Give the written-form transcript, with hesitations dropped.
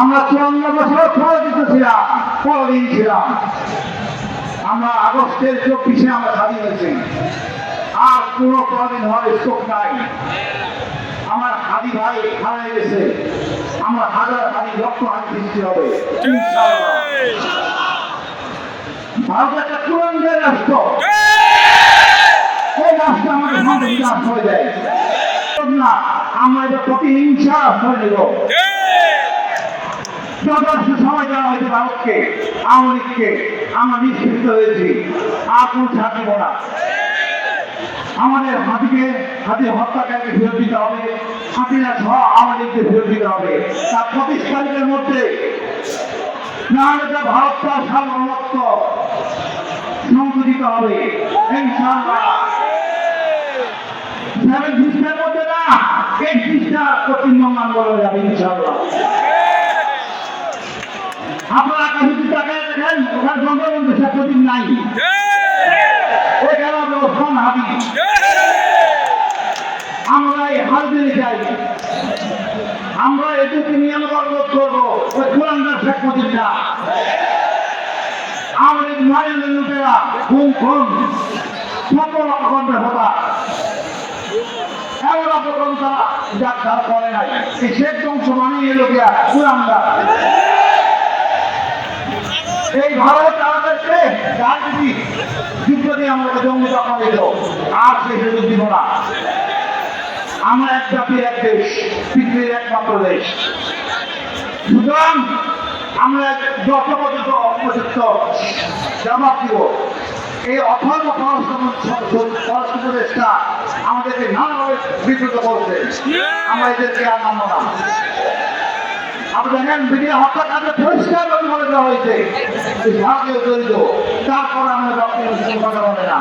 আমরা 54 বছর পরাজিত ছিলাম, পরাধীন ছিলাম। আমরা আগস্টের 24-এ আমরা স্বাধীন হয়েছি। আর কোনো পরাধীন হওয়ার স্কোপ নাই। আমার হাদি ভাই হারিয়ে গেছে, আমার হাজার হাদি লক্ষ হাদি সৃষ্টি হবে ইনশাআল্লাহ। ভারত একটা কুরআনের রাষ্ট্র, এই রাষ্ট্র আমাদের সঙ্গে বিকাশ হয়ে যায় না। আমরা এটা প্রতিহিংসা করে নেব। যথেষ্ট সময় দেওয়া হয়েছে ভারতকে, আওয়ামী লীগকে, আমরা নিষ্কৃত হয়েছি। আর কোন ছাড় দেব না। আমাদের হাতি হত্যাকারীকে ফেরত দিতে হবে, হাতিরা সহ আওয়ামী লীগকে ফেরত দিতে হবে। তার 25 তারিখের মধ্যে না হলে ভারতটা সার্বভৌমত্ব সংশোধিত হবে ইনশাআল্লাহ। 7 পৃষ্ঠার মধ্যে না, 8 পৃষ্ঠা পশ্চিমবঙ্গ আন্দোলন যাবে ইনশাআল্লাহ। আপনারা কাছে টাকায় দেখেন, ওখানে বঙ্গবন্ধু শেখ মুজিব নাই, ওই গেল ওসমান হাদি। আমরা এই হাল দিয়ে যাই, আমরা এটুকু নিয়ম অনুরোধ করবো, ওই কুরআনের শেখ মুজিব না। আমাদের মায়ের লোকেরা খুন সকল অকণ্ঠে হতা এমন অপকরণ তারা যার করে নাই। এই শেখ বংশ মানিয়ে লোকেরা কুরআনরা। এই ভারত আমাদেরকে রাজনীতি যুদ্ধ দিয়ে আমাদেরকে জঙ্গি দখল দিল, আর সেই সুযোগ দিব না। আমরা এক জাতির এক দেশ, পৃথিবীর একমাত্র দেশ। সুতরাং আমরা যথোপযুক্ত উপযুক্ত জবাব দিব। এই অথর্ব পররাষ্ট্র উপদেষ্টা আমাদেরকে নানাভাবে বিব্রত করছে, আমরা এদেরকে আর মানব না। আপনি দেখেন মিডিয়া হত্যাকাণ্ডে পরিষ্কার বলে দেওয়া হয়েছে ভারতীয় জড়িত, তারপরে আমরা কথা বলে না।